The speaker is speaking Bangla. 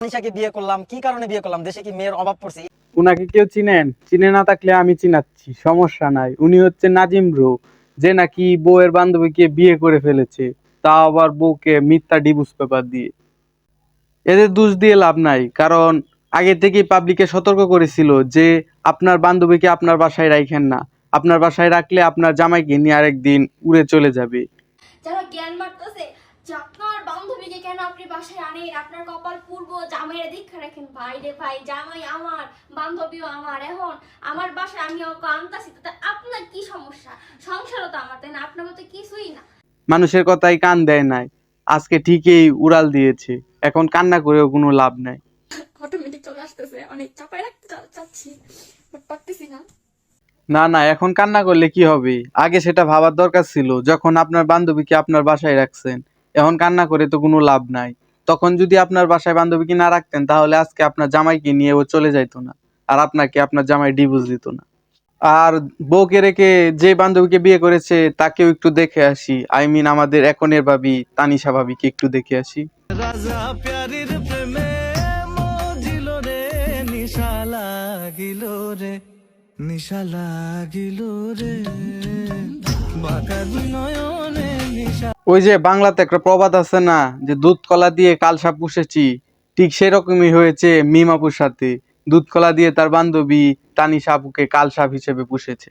তানিশাকে বিয়ে করলাম, কি কারণে বিয়ে করলাম? দেশে কি মেয়ের অভাব পড়ছে? উনাকে কেউ চিনেন? চিনে না থাকলে আমি চিনাচ্ছি, সমস্যা নাই। উনি হচ্ছে নাজিম ব্রো, যে নাকি বউয়ের বান্ধবীকে বিয়ে করে ফেলেছে, তা আবার বউকে মিথ্যা ডিভোর্স পেপার দিয়ে। এদের দোষ দিয়ে লাভ নাই, কারণ আগে থেকেই পাবলিককে সতর্ক করেছিল যে আপনার বান্ধবীকে আপনার বাসায় রাখেন না, আপনার বাসায় রাখলে আপনার জামাইকে নিয়ে আরেকদিন উড়ে চলে যাবে। যারা জ্ঞান বাড়তেছে যে আপনার বান্ধবীকে কেন আপনি বাসায় আনেন, আপনার কপাল পূর্ব জামাইয়ের দীক্ষা রাখেন। ভাই রে ভাই, জামাই আমার, বান্ধবীও আমার, এখন আমার বাসায় আমি ওকে আনতাছি, তাতে আপনার কি সমস্যা? সংসারও তো আমার, তাই না? আপনার মতো কিছুই না। মানুষের কথাই কান দেয় নাই, আজকে ঠিকই উড়াল দিয়েছে, এখন কান্না করেও কোনো লাভ নাই। অটোমেটিক চলে আসতেছে, অনেক চাপায় রাখতে চাচ্ছি, বাট পারতেছি না। না না, এখন কান্না করলে কি হবে? আগে সেটা ভাবার দরকার ছিল, যখন আপনার বান্ধবীকে আপনার বাসায় রাখছেন। এখন কান্না করে তো কোনো লাভ নাই। তখন যদি আপনার বাসায় বান্ধবীকে না রাখতেন, তাহলে আজকে আপনার জামাইকে নিয়ে ও চলে যাইতো না, আর আপনাকে আপনার জামাই ডিভোর্স দিত না। আর বউকে রেখে যে বান্ধবীকে বিয়ে করেছে তাকেও একটু দেখে আসি, আই মিন আমাদের এখনের ভাবি তানিশা ভাবিকে একটু দেখে আসি। রাজা প্যারির প্রেমে মজিল রে, নিশা লাগিল রে, নিশা লাগিল রে, বাঁকা নয়নে নিশা। ওই যে বাংলাতে একটা প্রবাদ আছে না, যে দুধ কলা দিয়ে কালসাপ পুষেছি, ঠিক সেরকমই হয়েছে মিম আপুর সাথে। দুধ কলা দিয়ে তার বান্ধবী তানিশা আপুকে কালসাপ হিসেবে পুষেছে।